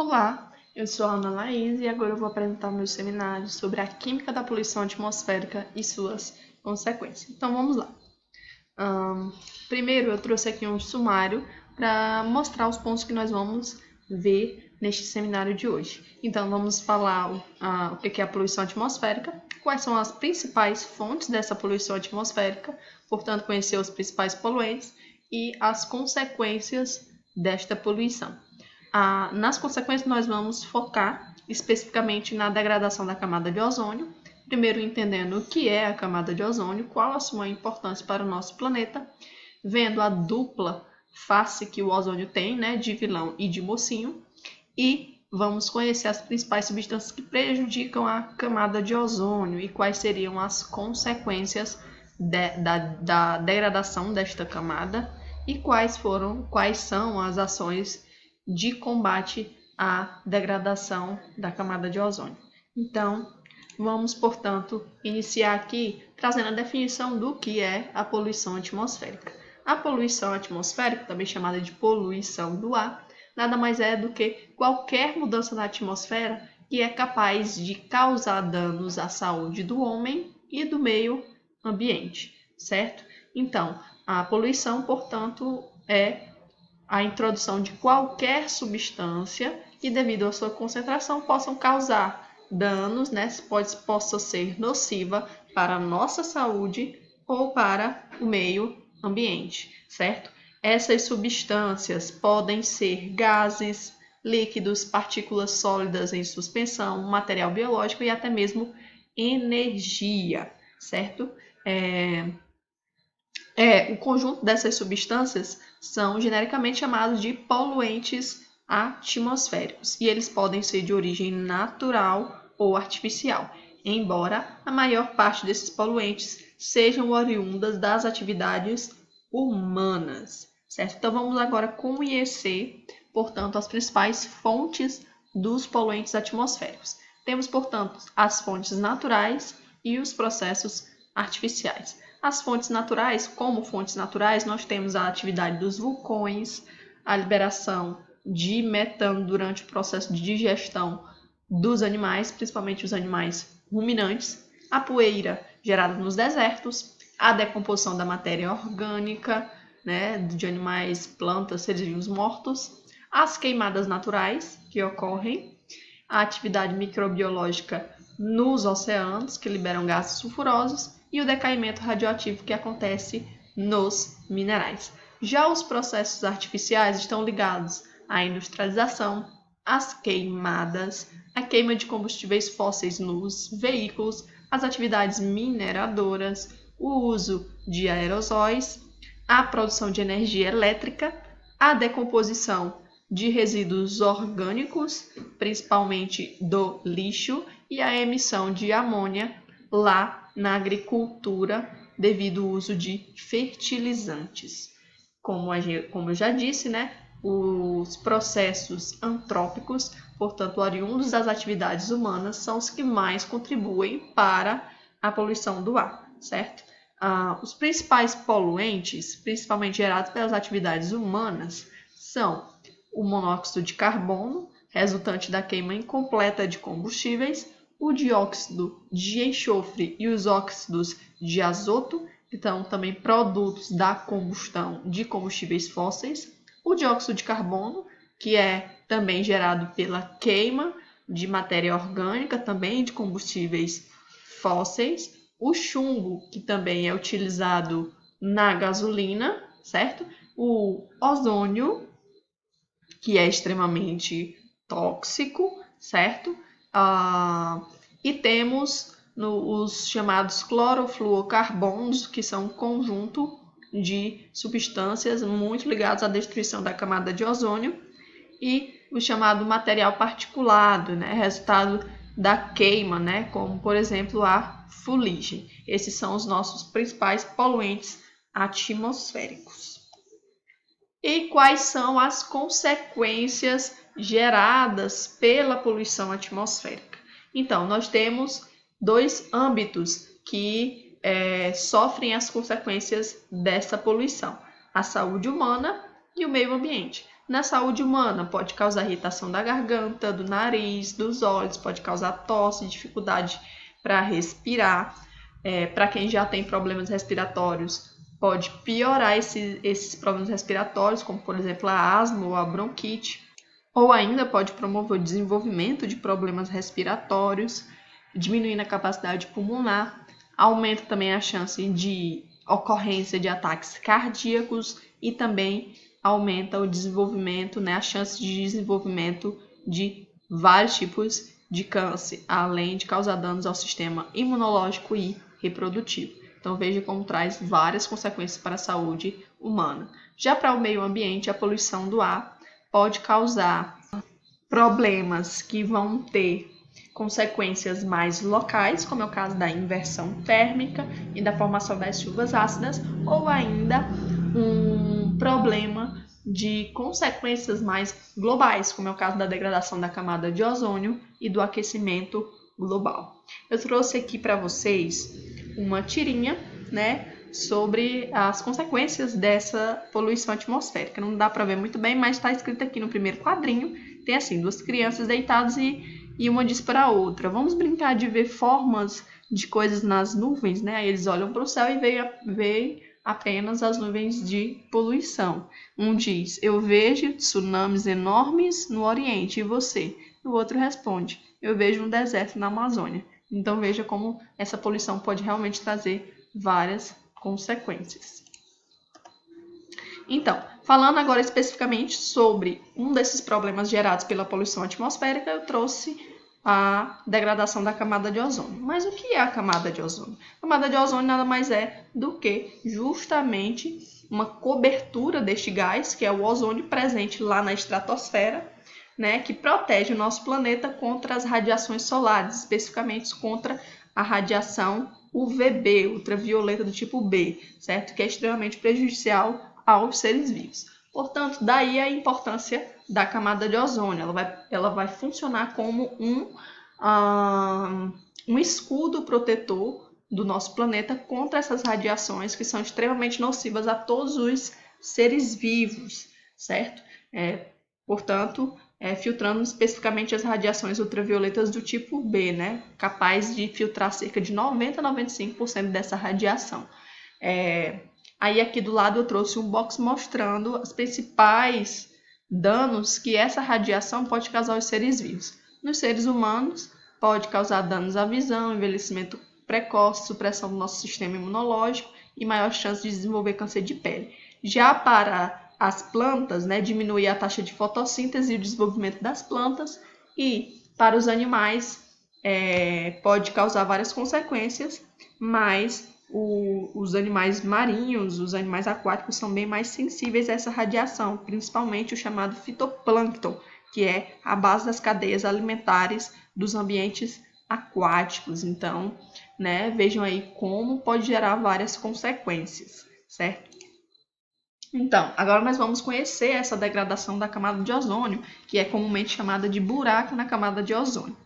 Olá, eu sou a Ana Laís e agora eu vou apresentar o meu seminário sobre a química da poluição atmosférica e suas consequências. Então vamos lá. Primeiro eu trouxe aqui um sumário para mostrar os pontos que nós vamos ver neste seminário de hoje. Então vamos falar o que é a poluição atmosférica, quais são as principais fontes dessa poluição atmosférica, portanto conhecer os principais poluentes e as consequências desta poluição. Nas consequências, nós vamos focar especificamente na degradação da camada de ozônio, primeiro entendendo o que é a camada de ozônio, qual a sua importância para o nosso planeta, vendo a dupla face que o ozônio tem, né, de vilão e de mocinho, e vamos conhecer as principais substâncias que prejudicam a camada de ozônio e quais seriam as consequências da degradação desta camada e quais são as ações de combate à degradação da camada de ozônio. Então, vamos, portanto, iniciar aqui trazendo a definição do que é a poluição atmosférica. A poluição atmosférica, também chamada de poluição do ar, nada mais é do que qualquer mudança na atmosfera que é capaz de causar danos à saúde do homem e do meio ambiente, certo? Então, a poluição, portanto, é a introdução de qualquer substância que, devido à sua concentração, possam causar danos, né? Possa ser nociva para a nossa saúde ou para o meio ambiente, certo? Essas substâncias podem ser gases, líquidos, partículas sólidas em suspensão, material biológico e até mesmo energia, certo? O conjunto dessas substâncias são genericamente chamados de poluentes atmosféricos e eles podem ser de origem natural ou artificial, embora a maior parte desses poluentes sejam oriundas das atividades humanas, certo? Então vamos agora conhecer, portanto, as principais fontes dos poluentes atmosféricos. Temos, portanto, as fontes naturais e os processos artificiais. As fontes naturais, como fontes naturais, nós temos a atividade dos vulcões, a liberação de metano durante o processo de digestão dos animais, principalmente os animais ruminantes, a poeira gerada nos desertos, a decomposição da matéria orgânica, né, de animais, plantas, seres vivos mortos, as queimadas naturais que ocorrem, a atividade microbiológica nos oceanos, que liberam gases sulfurosos, e o decaimento radioativo que acontece nos minerais. Já os processos artificiais estão ligados à industrialização, às queimadas, à queima de combustíveis fósseis nos veículos, às atividades mineradoras, o uso de aerosóis, a produção de energia elétrica, a decomposição de resíduos orgânicos, principalmente do lixo, e a emissão de amônia lá na agricultura devido ao uso de fertilizantes. Como eu já disse, né, os processos antrópicos, portanto, oriundos das atividades humanas, são os que mais contribuem para a poluição do ar, certo? Os principais poluentes, principalmente gerados pelas atividades humanas, são o monóxido de carbono, resultante da queima incompleta de combustíveis, o dióxido de enxofre e os óxidos de azoto, que são também produtos da combustão de combustíveis fósseis, o dióxido de carbono, que é também gerado pela queima de matéria orgânica, também de combustíveis fósseis, o chumbo, que também é utilizado na gasolina, certo? O ozônio, que é extremamente tóxico, certo? E temos os chamados clorofluorcarbonos, que são um conjunto de substâncias muito ligadas à destruição da camada de ozônio, e o chamado material particulado, né, resultado da queima, né, como, por exemplo, a fuligem. Esses são os nossos principais poluentes atmosféricos. E quais são as consequências geradas pela poluição atmosférica? Então, nós temos dois âmbitos que sofrem as consequências dessa poluição: a saúde humana e o meio ambiente. Na saúde humana, pode causar irritação da garganta, do nariz, dos olhos, pode causar tosse, dificuldade para respirar. Para quem já tem problemas respiratórios, pode piorar esses problemas respiratórios, como por exemplo a asma ou a bronquite, ou ainda pode promover o desenvolvimento de problemas respiratórios, diminuindo a capacidade pulmonar, aumenta também a chance de ocorrência de ataques cardíacos e também aumenta o desenvolvimento, a chance de desenvolvimento de vários tipos de câncer, além de causar danos ao sistema imunológico e reprodutivo. Então veja como traz várias consequências para a saúde humana. Já para o meio ambiente, a poluição do ar pode causar problemas que vão ter consequências mais locais, como é o caso da inversão térmica e da formação das chuvas ácidas, ou ainda um problema de consequências mais globais, como é o caso da degradação da camada de ozônio e do aquecimento global. Eu trouxe aqui para vocês uma tirinha, sobre as consequências dessa poluição atmosférica. Não dá para ver muito bem, mas está escrito aqui no primeiro quadrinho. Tem assim, duas crianças deitadas e uma diz para a outra: vamos brincar de ver formas de coisas nas nuvens, Aí eles olham para o céu e veem apenas as nuvens de poluição. Um diz: eu vejo tsunamis enormes no Oriente, e você? O outro responde: eu vejo um deserto na Amazônia. Então veja como essa poluição pode realmente trazer várias consequências. Então, falando agora especificamente sobre um desses problemas gerados pela poluição atmosférica, eu trouxe a degradação da camada de ozônio. Mas o que é a camada de ozônio? A camada de ozônio nada mais é do que justamente uma cobertura deste gás, que é o ozônio presente lá na estratosfera, que protege o nosso planeta contra as radiações solares, especificamente contra a radiação UVB, ultravioleta do tipo B, certo? Que é extremamente prejudicial aos seres vivos. Portanto, daí a importância da camada de ozônio. Ela vai funcionar como um escudo protetor do nosso planeta contra essas radiações que são extremamente nocivas a todos os seres vivos, certo? Portanto, filtrando especificamente as radiações ultravioletas do tipo B, capaz de filtrar cerca de 90 a 95% dessa radiação. Aí aqui do lado eu trouxe um box mostrando os principais danos que essa radiação pode causar aos seres vivos. Nos seres humanos, pode causar danos à visão, envelhecimento precoce, supressão do nosso sistema imunológico e maior chance de desenvolver câncer de pele. Já para as plantas, diminuir a taxa de fotossíntese e o desenvolvimento das plantas, e para os animais pode causar várias consequências, mas os animais marinhos, os animais aquáticos são bem mais sensíveis a essa radiação, principalmente o chamado fitoplâncton, que é a base das cadeias alimentares dos ambientes aquáticos. Então, vejam aí como pode gerar várias consequências, certo? Então, agora nós vamos conhecer essa degradação da camada de ozônio, que é comumente chamada de buraco na camada de ozônio.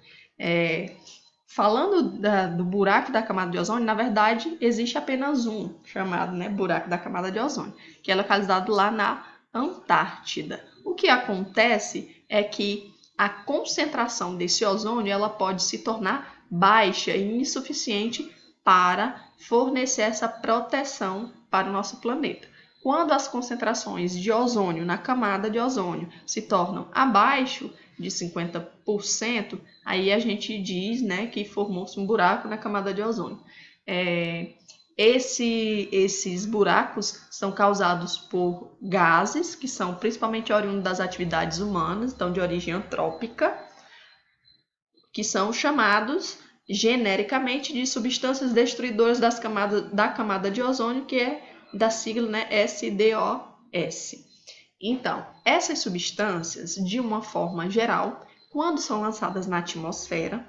Falando do buraco da camada de ozônio, na verdade, existe apenas um chamado buraco da camada de ozônio, que é localizado lá na Antártida. O que acontece é que a concentração desse ozônio ela pode se tornar baixa e insuficiente para fornecer essa proteção para o nosso planeta. Quando as concentrações de ozônio na camada de ozônio se tornam abaixo de 50%, aí a gente diz que formou-se um buraco na camada de ozônio. Esses buracos são causados por gases, que são principalmente oriundos das atividades humanas, então de origem antrópica, que são chamados genericamente de substâncias destruidoras da camada de ozônio, que é da sigla SDOS. Então, essas substâncias, de uma forma geral, quando são lançadas na atmosfera,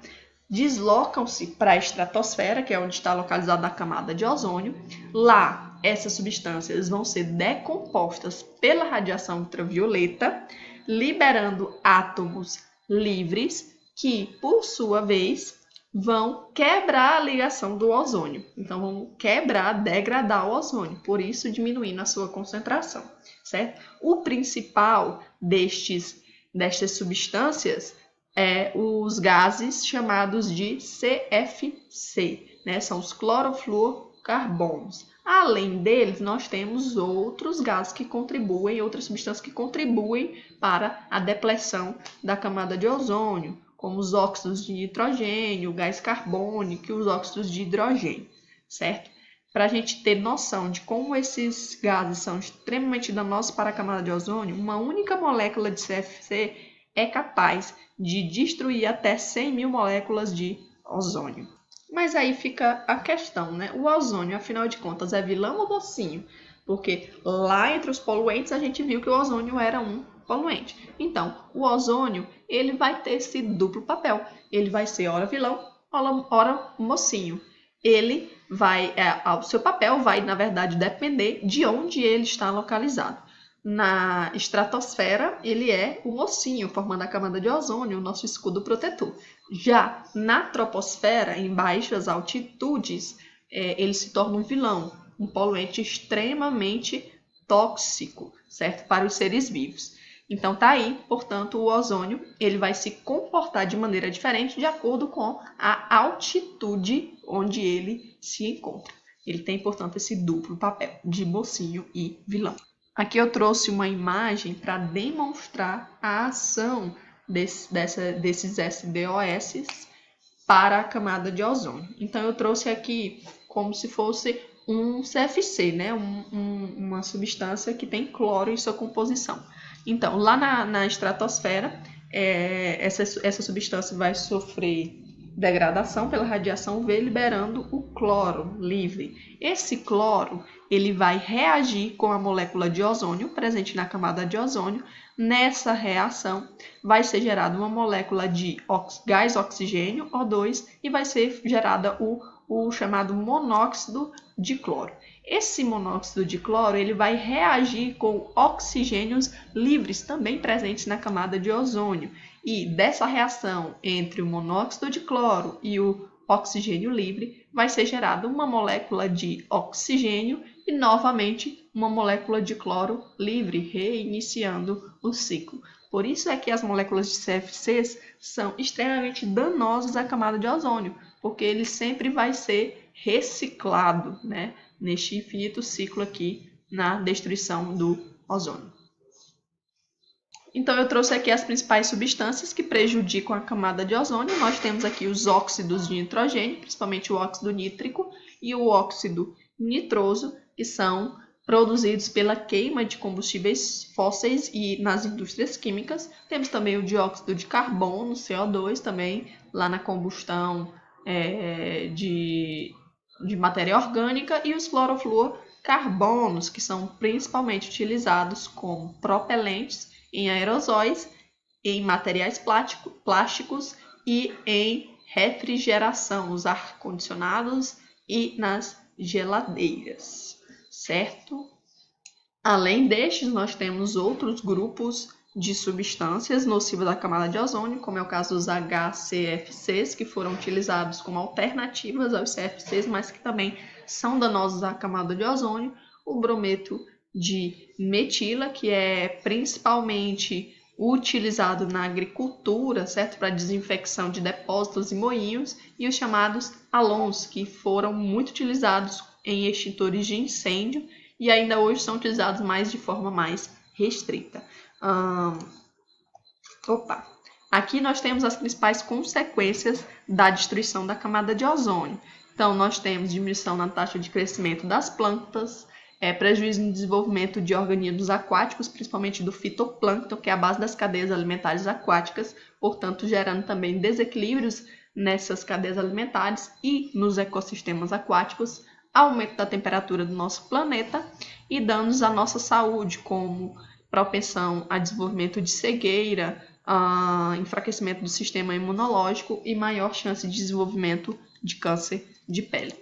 deslocam-se para a estratosfera, que é onde está localizada a camada de ozônio. Lá, essas substâncias vão ser decompostas pela radiação ultravioleta, liberando átomos livres que, por sua vez, vão quebrar a ligação do ozônio. Então, vão quebrar, degradar o ozônio, por isso diminuindo a sua concentração, certo? O principal destas substâncias é os gases chamados de CFC, né? São os clorofluorcarbonos. Além deles, nós temos outros gases que contribuem, outras substâncias que contribuem para a depleção da camada de ozônio, como os óxidos de nitrogênio, o gás carbônico e os óxidos de hidrogênio, certo? Para a gente ter noção de como esses gases são extremamente danosos para a camada de ozônio, uma única molécula de CFC é capaz de destruir até 100.000 moléculas de ozônio. Mas aí fica a questão, né? O ozônio, afinal de contas, é vilão ou mocinho? Porque lá entre os poluentes a gente viu que o ozônio era um poluente. Então, o ozônio, ele vai ter esse duplo papel. Ele vai ser ora vilão, ora mocinho. Ele vai, o seu papel vai, na verdade, depender de onde ele está localizado. Na estratosfera, ele é o mocinho, formando a camada de ozônio, o nosso escudo protetor. Já na troposfera, em baixas altitudes, ele se torna um vilão, um poluente extremamente tóxico, certo? Para os seres vivos. Então tá aí, portanto, o ozônio ele vai se comportar de maneira diferente de acordo com a altitude onde ele se encontra. Ele tem, portanto, esse duplo papel de mocinho e vilão. Aqui eu trouxe uma imagem para demonstrar a ação desses SDOS para a camada de ozônio. Então eu trouxe aqui como se fosse um CFC, né? Uma substância que tem cloro em sua composição. Então, lá na estratosfera, essa substância vai sofrer degradação pela radiação UV, liberando o cloro livre. Esse cloro ele vai reagir com a molécula de ozônio presente na camada de ozônio. Nessa reação, vai ser gerada uma molécula de gás oxigênio, O2, e vai ser gerada o chamado monóxido de cloro. Esse monóxido de cloro ele vai reagir com oxigênios livres também presentes na camada de ozônio. E dessa reação entre o monóxido de cloro e o oxigênio livre vai ser gerada uma molécula de oxigênio e novamente uma molécula de cloro livre, reiniciando o ciclo. Por isso é que as moléculas de CFCs são extremamente danosas à camada de ozônio, porque ele sempre vai ser reciclado, né, neste infinito ciclo aqui na destruição do ozônio. Então, eu trouxe aqui as principais substâncias que prejudicam a camada de ozônio. Nós temos aqui os óxidos de nitrogênio, principalmente o óxido nítrico e o óxido nitroso, que são produzidos pela queima de combustíveis fósseis e nas indústrias químicas. Temos também o dióxido de carbono, CO2, também lá na combustão de matéria orgânica, e os clorofluorcarbonos, que são principalmente utilizados como propelentes em aerosóis, em materiais plásticos e em refrigeração, nos ar-condicionados e nas geladeiras, certo? Além destes, nós temos outros grupos de substâncias nocivas da camada de ozônio, como é o caso dos HCFCs, que foram utilizados como alternativas aos CFCs, mas que também são danosos à camada de ozônio, o brometo de metila, que é principalmente utilizado na agricultura, certo? Para desinfecção de depósitos e moinhos, e os chamados halons, que foram muito utilizados em extintores de incêndio e ainda hoje são utilizados mais de forma mais restrita. Aqui nós temos as principais consequências da destruição da camada de ozônio. Então, nós temos diminuição na taxa de crescimento das plantas, prejuízo no desenvolvimento de organismos aquáticos, principalmente do fitoplâncton, que é a base das cadeias alimentares aquáticas, portanto, gerando também desequilíbrios nessas cadeias alimentares e nos ecossistemas aquáticos, aumento da temperatura do nosso planeta e danos à nossa saúde, como propensão a desenvolvimento de cegueira, enfraquecimento do sistema imunológico e maior chance de desenvolvimento de câncer de pele.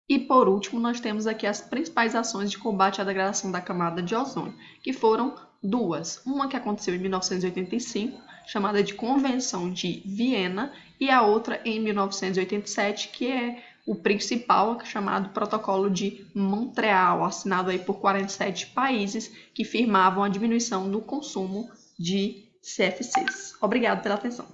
E por último, nós temos aqui as principais ações de combate à degradação da camada de ozônio, que foram duas. Uma que aconteceu em 1985, chamada de Convenção de Viena, e a outra em 1987, que é o principal, chamado Protocolo de Montreal, assinado aí por 47 países que firmavam a diminuição do consumo de CFCs. Obrigado pela atenção.